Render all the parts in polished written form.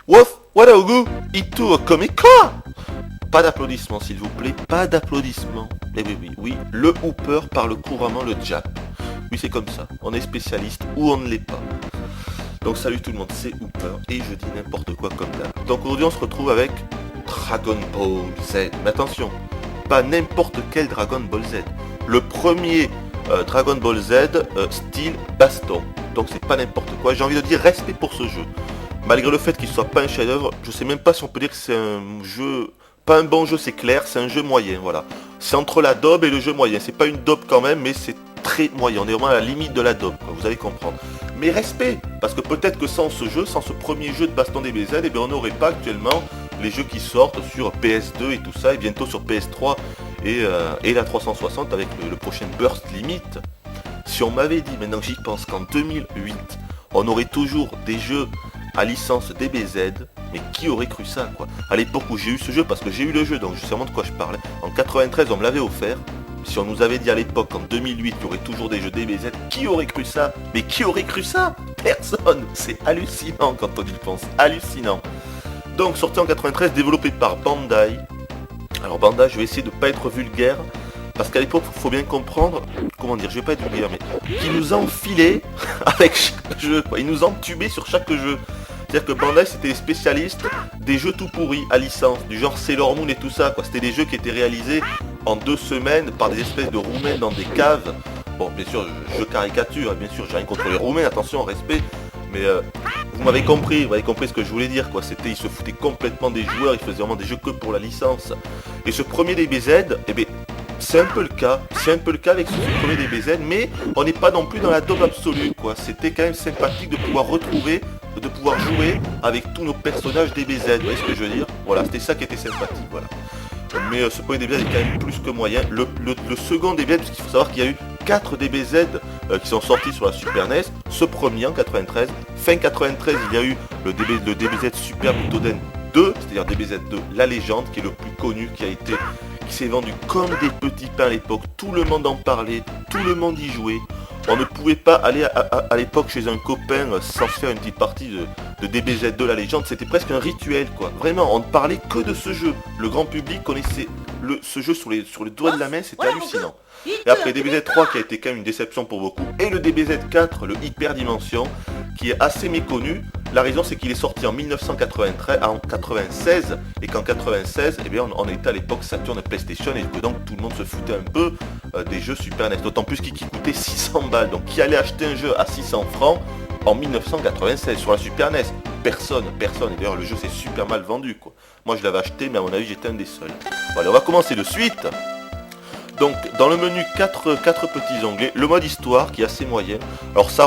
Wof, Wadaogu, Itu Komika. Pas d'applaudissements s'il vous plaît, pas d'applaudissements. Eh oui, oui, oui, le hooper parle couramment le Jap. Oui, c'est comme ça, on est spécialiste ou on ne l'est pas. Donc salut tout le monde, c'est Hooper et je dis n'importe quoi comme d'hab. Donc aujourd'hui on se retrouve avec Dragon Ball Z. Mais attention, pas n'importe quel Dragon Ball Z. Le premier Dragon Ball Z style baston. Donc c'est pas n'importe quoi, j'ai envie de dire respect pour ce jeu. Malgré le fait qu'il soit pas un chef-d'œuvre, je sais même pas si on peut dire que c'est un jeu... Pas un bon jeu, c'est clair, c'est un jeu moyen, voilà. C'est entre la daube et le jeu moyen. C'est pas une daube quand même, mais c'est très moyen. On est vraiment à la limite de la daube, quoi, vous allez comprendre. Mais respect, parce que peut-être que sans ce jeu, sans ce premier jeu de baston DBZ, eh bien on n'aurait pas actuellement les jeux qui sortent sur PS2 et tout ça, et bientôt sur PS3 et la 360 avec le prochain Burst Limit. Si on m'avait dit, maintenant j'y pense, qu'en 2008, on aurait toujours des jeux à licence DBZ, mais qui aurait cru ça, quoi. À l'époque où j'ai eu ce jeu, parce que j'ai eu le jeu, donc je sais vraiment de quoi je parle. En 93, on me l'avait offert. Si on nous avait dit à l'époque, en 2008, qu'il y aurait toujours des jeux DBZ, qui aurait cru ça? Mais qui aurait cru ça? Personne. C'est hallucinant quand on y pense. Hallucinant. Donc, sorti en 93, développé par Bandai. Alors Bandai, je vais essayer de pas être vulgaire, parce qu'à l'époque, il faut bien comprendre, comment dire, je vais pas être vulgaire, mais qui nous enfilait avec chaque jeu, quoi. Ils nous entubaient sur chaque jeu. C'est-à-dire que Bandai c'était les spécialistes des jeux tout pourris à licence, du genre Sailor Moon et tout ça, quoi. C'était des jeux qui étaient réalisés en 2 semaines par des espèces de roumains dans des caves. Bon, bien sûr, je caricature, bien sûr, j'ai rien contre les roumains, attention, respect. Mais vous m'avez compris ce que je voulais dire, quoi. C'était, ils se foutaient complètement des joueurs, ils faisaient vraiment des jeux que pour la licence. Et ce premier DBZ, eh bien, c'est un peu le cas avec ce premier DBZ, mais on n'est pas non plus dans la daube absolue, quoi. C'était quand même sympathique de pouvoir retrouver, de pouvoir jouer avec tous nos personnages DBZ, vous voyez ce que je veux dire? Voilà, c'était ça qui était sympathique, voilà. Mais ce premier DBZ est quand même plus que moyen. Le second DBZ, parce qu'il faut savoir qu'il y a eu 4 DBZ qui sont sortis sur la Super NES, ce premier en 93, fin 93 il y a eu le DBZ Super Butoden 2, c'est-à-dire DBZ 2, la légende, qui est le plus connu, qui s'est vendu comme des petits pains à l'époque, tout le monde en parlait, tout le monde y jouait. On ne pouvait pas aller à l'époque chez un copain sans se faire une petite partie de DBZ2 la légende, c'était presque un rituel, quoi. Vraiment, on ne parlait que de ce jeu. Le grand public connaissait ce jeu sur les doigts de la main, c'était hallucinant. Et après DBZ3 qui a été quand même une déception pour beaucoup, et le DBZ4, le Hyper Dimension, qui est assez méconnu. La raison c'est qu'il est sorti en 1996 et qu'en 96, eh bien, on était à l'époque Saturn PlayStation et que donc tout le monde se foutait un peu des jeux Super NES. D'autant plus qu'il coûtait 600 balles. Donc qui allait acheter un jeu à 600 francs en 1996 sur la Super NES? Personne. Et d'ailleurs le jeu s'est super mal vendu, quoi. Moi je l'avais acheté mais à mon avis j'étais un des seuls. Bon, allez, on va commencer de suite. Donc dans le menu 4 petits onglets, le mode histoire qui est assez moyen. Alors ça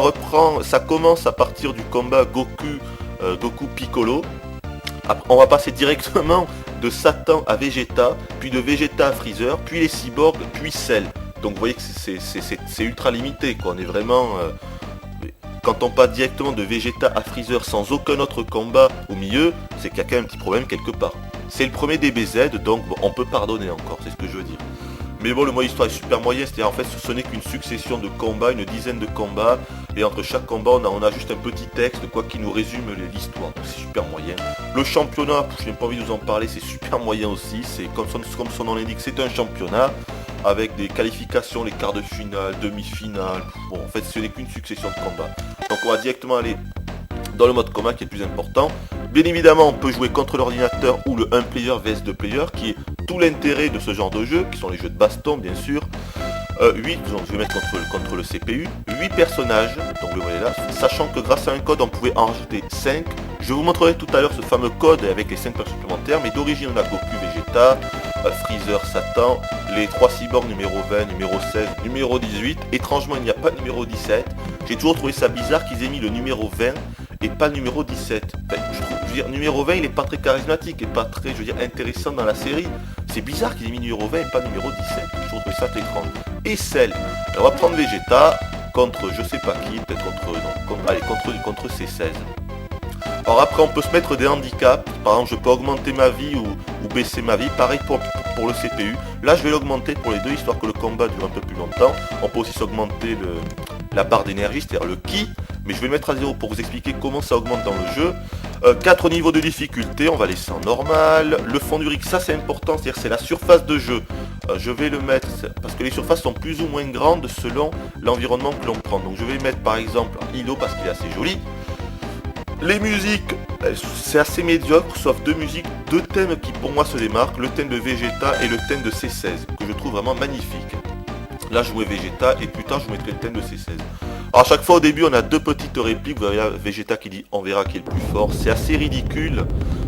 commence à partir du combat Goku Piccolo. Après, on va passer directement de Satan à Vegeta, puis de Vegeta à Freezer, puis les cyborgs, puis Cell. Donc vous voyez que c'est ultra limité, quoi. On est vraiment... quand on passe directement de Vegeta à Freezer sans aucun autre combat au milieu, c'est qu'il y a quand même un petit problème quelque part. C'est le premier DBZ, donc bon, on peut pardonner encore, c'est ce que je veux dire. Mais bon, le mode histoire est super moyen, c'est-à-dire en fait ce n'est qu'une succession de combats, une dizaine de combats, et entre chaque combat on a juste un petit texte, quoi, qui nous résume l'histoire, donc c'est super moyen. Le championnat, je n'ai pas envie de vous en parler, c'est super moyen aussi, c'est comme son nom l'indique, c'est un championnat, avec des qualifications, les quarts de finale, demi-finale, bon en fait ce n'est qu'une succession de combats. Donc on va directement aller dans le mode combat qui est le plus important. Bien évidemment, on peut jouer contre l'ordinateur ou le 1 player vs 2 player, qui est tout l'intérêt de ce genre de jeu, qui sont les jeux de baston bien sûr. 8, donc je vais mettre contre le CPU, 8 personnages, donc vous voyez là, sachant que grâce à un code on pouvait en rajouter 5. Je vous montrerai tout à l'heure ce fameux code avec les 5 personnages supplémentaires, mais d'origine on a Goku, Vegeta, Freezer, Satan, les 3 cyborgs numéro 20, numéro 16, numéro 18. Étrangement il n'y a pas de numéro 17. J'ai toujours trouvé ça bizarre qu'ils aient mis le numéro 20 et pas le numéro 17. Enfin, je veux dire, numéro 20 il est pas très charismatique et pas très, je veux dire, intéressant dans la série. C'est bizarre qu'ils aient mis numéro 20 et pas numéro 17. Je trouve ça étrange. Et Cell. On va prendre Vegeta contre je sais pas qui, peut-être contre C16. Alors après on peut se mettre des handicaps, par exemple je peux augmenter ma vie ou baisser ma vie, pareil pour le CPU. Là je vais l'augmenter pour les deux, histoire que le combat dure un peu plus longtemps. On peut aussi s'augmenter la barre d'énergie, c'est-à-dire le ki, mais je vais le mettre à 0 pour vous expliquer comment ça augmente dans le jeu. 4 niveaux de difficulté, on va laisser en normal. Le fond du rig, ça c'est important, c'est-à-dire c'est la surface de jeu. Je vais le mettre, parce que les surfaces sont plus ou moins grandes selon l'environnement que l'on prend. Donc je vais mettre par exemple en îlot parce qu'il est assez joli. Les musiques, c'est assez médiocre, sauf deux thèmes qui pour moi se démarquent, le thème de Vegeta et le thème de C16, que je trouve vraiment magnifique. Là je jouais Vegeta et plus tard je vous mettrai le thème de C16. Alors à chaque fois au début on a deux petites répliques, vous voyez là, Vegeta qui dit on verra qui est le plus fort. C'est assez ridicule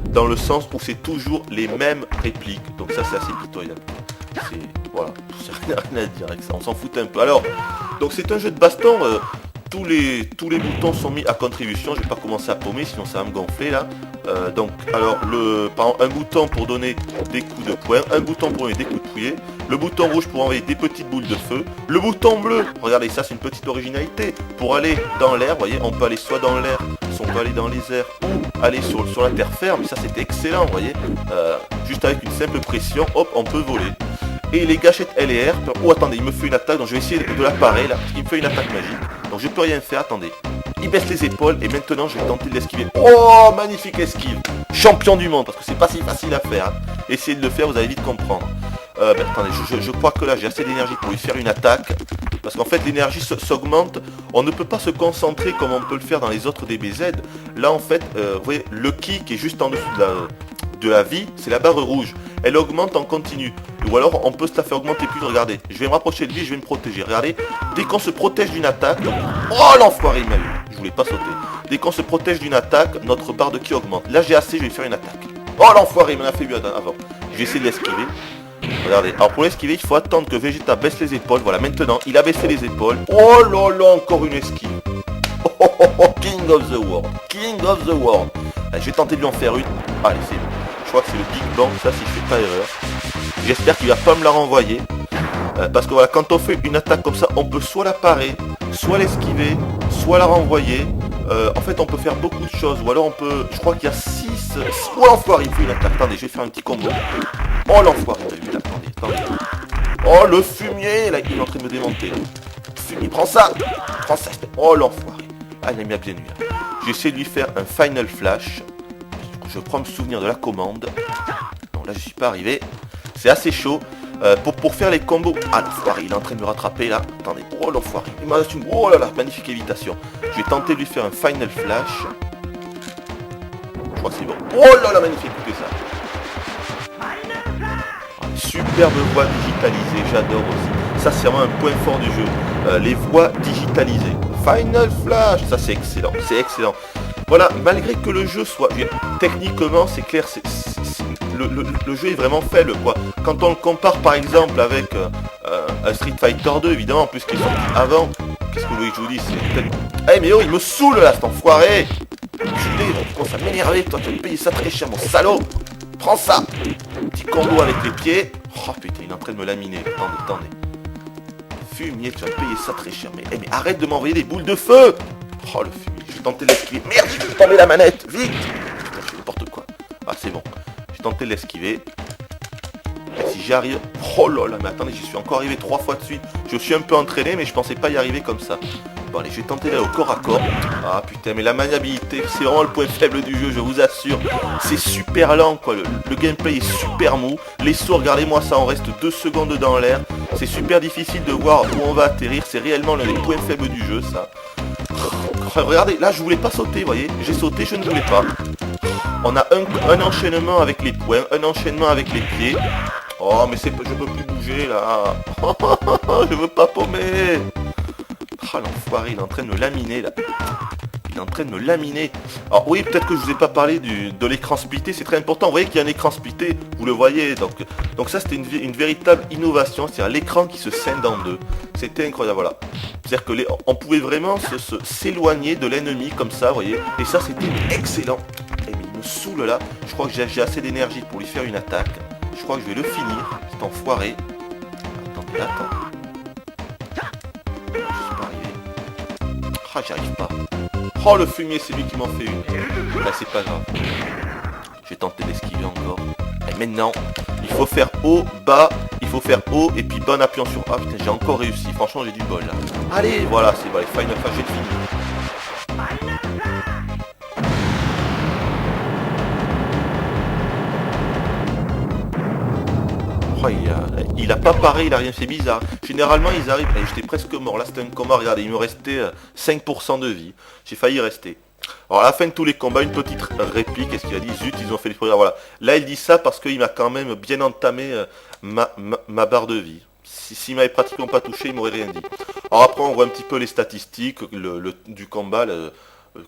dans le sens où c'est toujours les mêmes répliques, donc ça c'est assez pitoyable. Voilà, c'est rien à dire avec ça, on s'en fout un peu. Alors, donc c'est un jeu de baston, tous les boutons sont mis à contribution, je vais pas commencer à paumer sinon ça va me gonfler là. Donc alors par exemple, un bouton pour donner des coups de poing, un bouton pour donner des coups de pouet, le bouton rouge pour envoyer des petites boules de feu, le bouton bleu, regardez ça c'est une petite originalité, pour aller dans l'air, vous voyez, on peut aller soit dans l'air, soit on peut aller dans les airs, ou aller sur la terre ferme, ça c'était excellent, vous voyez, juste avec une simple pression, hop, on peut voler. Et les gâchettes L et R, oh attendez, il me fait une attaque, donc je vais essayer de la parer là, parce qu'il me fait une attaque magique, donc je peux rien faire, attendez. Il baisse les épaules et maintenant je vais tenter de l'esquiver. Oh, magnifique esquive. Champion du monde, parce que c'est pas si facile à faire. Hein. Essayez de le faire, vous allez vite comprendre. Attendez, je crois que là j'ai assez d'énergie pour lui faire une attaque. Parce qu'en fait l'énergie s'augmente. On ne peut pas se concentrer comme on peut le faire dans les autres DBZ. Là en fait, vous voyez, le ki qui est juste en dessous de la vie, c'est la barre rouge. Elle augmente en continu. Ou alors on peut se la faire augmenter plus. Regardez, je vais me rapprocher de lui, je vais me protéger. Regardez, dès qu'on se protège d'une attaque, donc... oh l'enfoiré il m'a eu. Je voulais pas sauter. Dès qu'on se protège d'une attaque, notre barre de ki augmente. Là j'ai assez, je vais faire une attaque. Oh l'enfoiré, il m'en a fait mieux avant. Je vais essayer de l'esquiver. Regardez, alors pour l'esquiver, il faut attendre que Vegeta baisse les épaules. Voilà, maintenant, il a baissé les épaules. Oh là là, encore une esquive. Oh, oh, oh, oh, King of the World. King of the World. Allez, je vais tenter de lui en faire une. Allez, c'est bon. Je crois que c'est le Big Bang, ça si je fais pas erreur. J'espère qu'il va pas me la renvoyer. Parce que voilà, quand on fait une attaque comme ça, on peut soit la parer, soit l'esquiver, soit la renvoyer. En fait, on peut faire beaucoup de choses. Ou alors on peut... je crois qu'il y a 6... oh l'enfoiré, il fait une attaque. Attendez, je vais faire un petit combo. Oh l'enfoiré, vous avez vu là, attendez. Oh le fumier, là, il est en train de me démonter. Fumier, prends ça. Prends ça. Oh l'enfoiré. Ah, il a mis à bien nuit. J'essaie de lui faire un Final Flash. Je prends me souvenir de la commande. Non, là, je suis pas arrivé. C'est assez chaud. Pour faire les combos... ah l'enfoiré, il est en train de me rattraper là. Attendez, oh l'enfoiré. Il m'a une... oh là là, magnifique évitation. Je vais tenter de lui faire un Final Flash. Je crois que c'est bon. Oh là là, magnifique, écoutez ça. Superbe voix digitalisée, j'adore aussi. Ça c'est vraiment un point fort du jeu. Les voix digitalisées. Final Flash, ça c'est excellent, c'est excellent. Voilà, malgré que le jeu soit... techniquement c'est clair, le jeu est vraiment faible quoi. Quand on le compare par exemple avec un Street Fighter 2 évidemment, puisqu'il est sorti avant. Qu'est-ce que vous voulez que je vous dise, c'est tellement... eh mais oh il me saoule là cet enfoiré. Enculé, tu commences à m'énerver, toi tu vas me payer ça très cher mon salaud. Prends ça. Petit combo avec les pieds. Oh putain, il est en train de me laminer. Attendez. Fumier, tu vas payer ça très cher. Mais arrête de m'envoyer des boules de feu. Oh le fumier, je vais tenter de l'esquiver. Merde, je vais tomber la manette. Vite. Putain, je fais n'importe quoi. Ah c'est bon. Je vais tenter de l'esquiver. Et si j'y arrive... oh là là, mais attendez, j'y suis encore arrivé 3 fois de suite. Je suis un peu entraîné, mais je pensais pas y arriver comme ça. Bon allez, je vais tenter d'aller au corps à corps. Ah putain, mais la maniabilité, c'est vraiment le point faible du jeu, je vous assure. C'est super lent quoi, le gameplay est super mou. Les sauts, regardez-moi ça, on reste 2 secondes dans l'air. C'est super difficile de voir où on va atterrir, c'est réellement l'un des points faibles du jeu ça. Regardez, là je voulais pas sauter, vous voyez. J'ai sauté, je ne voulais pas. On a un enchaînement avec les poings, un enchaînement avec les pieds. Oh mais je peux plus bouger là. Je veux pas paumer. Ah l'enfoiré, il est en train de me laminer là. Il est en train de me laminer. Alors oui, peut-être que je vous ai pas parlé de l'écran splitté, c'est très important. Vous voyez qu'il y a un écran splitté, vous le voyez. Donc ça c'était une véritable innovation, c'est-à-dire l'écran qui se scinde en deux. C'était incroyable, voilà. C'est-à-dire que on pouvait vraiment s'éloigner de l'ennemi comme ça, vous voyez. Et ça c'était excellent. Et mais il me saoule là. Je crois que j'ai assez d'énergie pour lui faire une attaque. Je crois que je vais le finir, cet enfoiré. Attends. Ah, j'y arrive pas. Oh, le fumier, c'est lui qui m'en fait une. Là, c'est pas grave. Je vais tenter d'esquiver encore. Et maintenant, il faut faire haut, bas. Il faut faire haut et puis bas en appuyant sur A. Putain, j'ai encore réussi. Franchement, j'ai du bol là. Allez, voilà, c'est bon. Les Final Flash, j'ai fini. Oh, il a pas paré, il a rien fait bizarre. Généralement ils arrivent, et j'étais presque mort, là c'était un combat, regardez, il me restait 5% de vie. J'ai failli rester. Alors à la fin de tous les combats, une petite réplique, qu'est-ce qu'il a dit? Zut, ils ont fait les progrès, voilà. Là il dit ça parce qu'il m'a quand même bien entamé ma barre de vie. S'il m'avait pratiquement pas touché, il m'aurait rien dit. Alors après on voit un petit peu les statistiques du combat,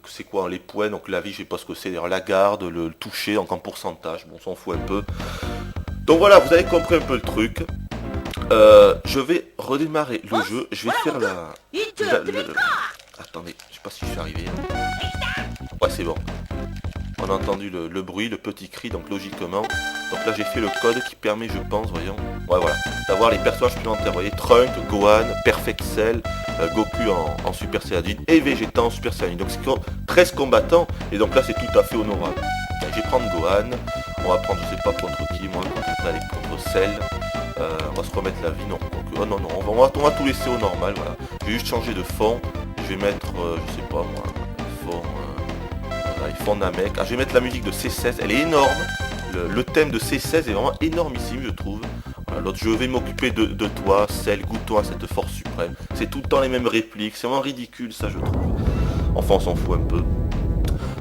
c'est quoi les points, donc la vie je sais pas ce que c'est, d'ailleurs la garde, le toucher, donc en pourcentage, bon on s'en fout un peu. Donc voilà, vous avez compris un peu le truc. Je vais redémarrer le jeu, je vais faire Attendez, je sais pas si je suis arrivé. Ouais c'est bon. On a entendu le bruit, le petit cri, donc logiquement. Donc là j'ai fait le code qui permet, je pense, voyons. Ouais voilà, d'avoir les personnages supplémentaires. Vous voyez, Trunk, Gohan, Perfect Cell, Goku en Super Saiyajin et Vegeta en Super Saiyajin. Donc c'est 13 combattants et donc là c'est tout à fait honorable. Je vais prendre Gohan, on va prendre je sais pas contre qui, moi, contre Cell. On va se remettre la vie, non. Donc, oh non, non, on va tout laisser au normal, voilà. Je vais juste changer de fond. Je vais mettre, je sais pas moi, fond Namek. Ah, je vais mettre la musique de C16, elle est énorme. Le thème de C16 est vraiment énormissime, je trouve. Voilà, l'autre, je vais m'occuper de toi, Cell, goûte-toi à cette force suprême. C'est tout le temps les mêmes répliques, c'est vraiment ridicule, ça, je trouve. Enfin, on s'en fout un peu.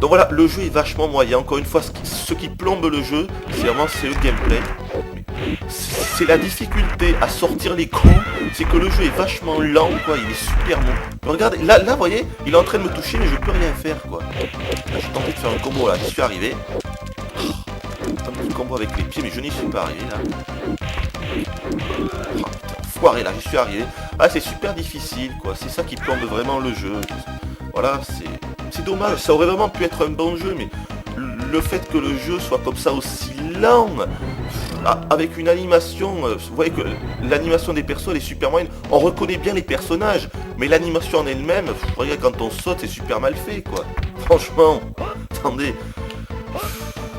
Donc voilà, le jeu est vachement moyen. Encore une fois, ce qui plombe le jeu, c'est vraiment le gameplay. C'est la difficulté à sortir les coups, c'est que le jeu est vachement lent, quoi, il est super mou. Regardez, là, vous voyez, il est en train de me toucher, mais je peux rien faire, quoi. Là, j'ai tenté de faire un combo, là, j'y suis arrivé. Un petit combo avec les pieds, mais je n'y suis pas arrivé, là. Oh, putain, foiré, là, j'y suis arrivé. Ah, c'est super difficile, quoi, c'est ça qui plombe vraiment le jeu. Voilà, c'est dommage, ça aurait vraiment pu être un bon jeu, mais le fait que le jeu soit comme ça aussi lent, avec une animation, vous voyez que l'animation des persos elle est super moyenne, on reconnaît bien les personnages, mais l'animation en elle-même, regarde quand on saute c'est super mal fait quoi, franchement, attendez.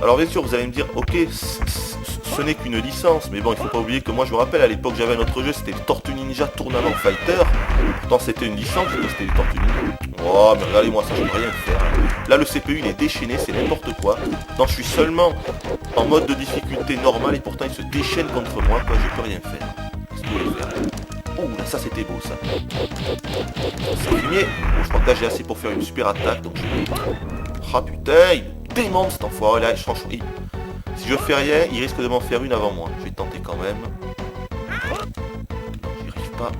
Alors bien sûr vous allez me dire, ok, ce n'est qu'une licence, mais bon il faut pas oublier que moi je me rappelle à l'époque j'avais un autre jeu, c'était Tortue Ninja Tournament Fighter, pourtant c'était une licence, c'était Tortue Ninja. Oh mais regardez-moi ça, je peux rien faire. Là le CPU il est déchaîné, c'est n'importe quoi. Non, je suis seulement en mode de difficulté normale et pourtant il se déchaîne contre moi, quoi, je peux rien faire. Qu'est-ce que vous voulez faire? Oh là ça c'était beau ça. C'est fumier. Bon, je crois que là j'ai assez pour faire une super attaque, donc je vais... Ah putain, il démonte cet enfoiré là, franchement, si je fais rien, il risque de m'en faire une avant moi. Je vais tenter quand même. Non, j'y arrive pas.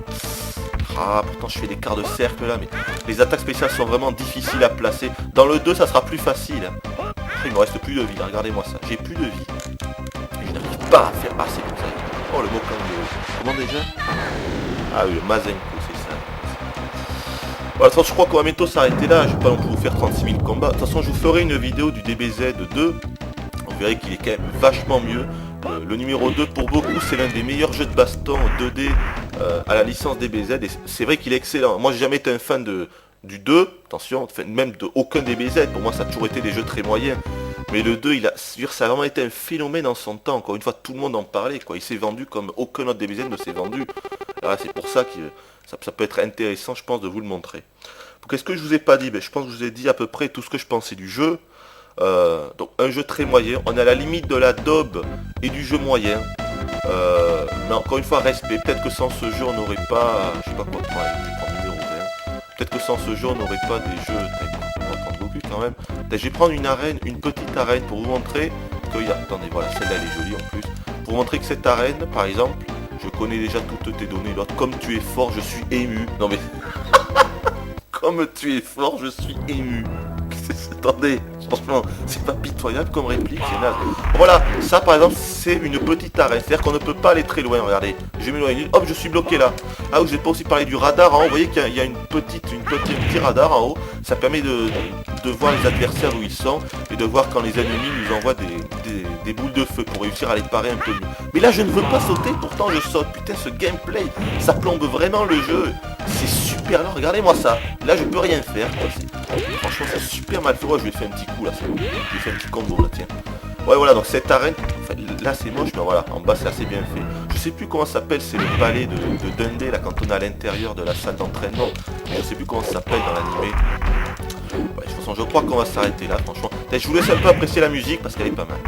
Ah, pourtant je fais des quarts de cercle là, mais les attaques spéciales sont vraiment difficiles à placer. Dans le 2, ça sera plus facile. Il me reste plus de vie, regardez-moi ça. J'ai plus de vie. Et je n'arrive pas à faire... Ah, c'est comme ça. Oh, le Mokango. Comment déjà? Ah oui, le Mazenko, c'est ça. Voilà, de toute façon, je crois qu'on va bientôt s'arrêter là. Je vais pas non plus vous faire 36 000 combats. De toute façon, je vous ferai une vidéo du DBZ 2. Vous verrez qu'il est quand même vachement mieux. Le numéro 2, pour beaucoup, c'est l'un des meilleurs jeux de baston 2D à la licence DBZ. Et c'est vrai qu'il est excellent. Moi, j'ai jamais été un fan du 2. Attention, même de aucun DBZ. Pour moi, ça a toujours été des jeux très moyens. Mais le 2, ça a vraiment été un phénomène en son temps. Encore une fois, tout le monde en parlait, quoi. Il s'est vendu comme aucun autre DBZ ne s'est vendu. Alors c'est pour ça que ça peut être intéressant, je pense, de vous le montrer. Qu'est-ce que je vous ai pas dit? Je pense que je vous ai dit à peu près tout ce que je pensais du jeu. Donc un jeu très moyen, on est à la limite de la daube et du jeu moyen, mais encore une fois respect, peut-être que sans ce jeu on n'aurait pas, je sais pas quoi prendre, je vais prendre numéro 20, peut-être que sans ce jeu on n'aurait pas des jeux, on va prendre Goku quand même, je vais prendre une arène, une petite arène pour vous montrer que, attendez voilà, celle-là elle est jolie en plus, pour vous montrer que cette arène par exemple, je connais déjà toutes tes données, l'autre, comme tu es fort je suis ému, non mais, comme tu es fort je suis ému. Attendez, franchement, c'est pas pitoyable comme réplique, c'est naze. Voilà, ça par exemple, c'est une petite arène. C'est-à-dire qu'on ne peut pas aller très loin, regardez. Je vais m'éloigner, hop, je suis bloqué là. Ah oui, je vais pas aussi parler du radar en haut. Vous voyez qu'il y a un petit radar en haut. Ça permet de voir les adversaires où ils sont et de voir quand les ennemis nous envoient des boules de feu pour réussir à les parer un peu mieux. Mais là, je ne veux pas sauter, pourtant je saute. Putain, ce gameplay, ça plombe vraiment le jeu. C'est super lent, regardez-moi ça. Là, je peux rien faire, quoi. Franchement, c'est super mal fait. Ouais, je vais faire un petit coup, là, c'est bon. Je vais faire un petit combo, là, tiens. Ouais, voilà, donc cette arène, enfin, là, c'est moche, mais voilà, en bas, c'est assez bien fait. Je sais plus comment ça s'appelle, c'est le palais de Dundee, là, quand on est à l'intérieur de la salle d'entraînement. Mais je sais plus comment ça s'appelle dans l'animé. Ouais, de toute façon, je crois qu'on va s'arrêter là, franchement. Je vous laisse un peu apprécier la musique, parce qu'elle est pas mal.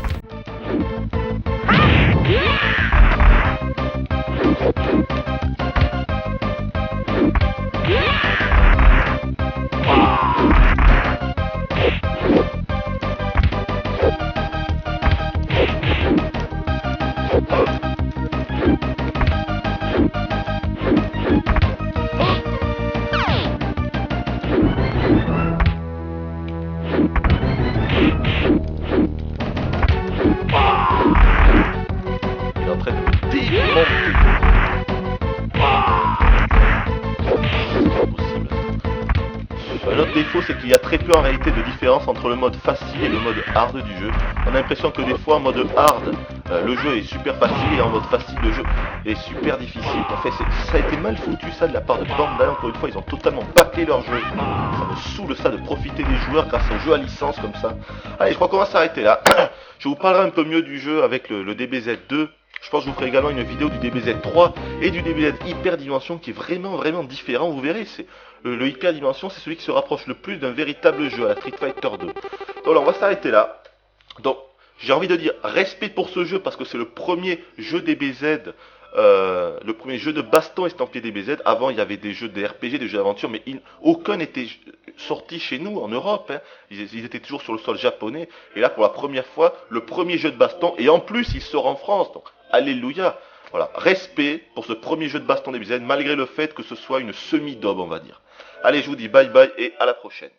peu en réalité de différence entre le mode facile et le mode hard du jeu. On a l'impression que des fois en mode hard, le jeu est super facile et en mode facile le jeu est super difficile. En fait, ça a été mal foutu ça de la part de Bandai. Encore une fois, ils ont totalement bâclé leur jeu. Ça me saoule ça de profiter des joueurs grâce au jeu à licence comme ça. Allez, je crois qu'on va s'arrêter là. Je vous parlerai un peu mieux du jeu avec le DBZ2. Je pense que je vous ferai également une vidéo du DBZ3 et du DBZ Hyper Dimension qui est vraiment différent. Vous verrez, c'est le Hyper Dimension, c'est celui qui se rapproche le plus d'un véritable jeu à la Street Fighter 2. Donc là, on va s'arrêter là. Donc, j'ai envie de dire respect pour ce jeu parce que c'est le premier jeu DBZ, le premier jeu de baston estampillé DBZ. Avant, il y avait des jeux de RPG, des jeux d'aventure, mais aucun n'était sorti chez nous en Europe. Hein. Ils étaient toujours sur le sol japonais. Et là, pour la première fois, le premier jeu de baston. Et en plus, il sort en France. Donc, alléluia. Voilà, respect pour ce premier jeu de baston DBZ, malgré le fait que ce soit une semi-daube, on va dire. Allez, je vous dis bye bye et à la prochaine.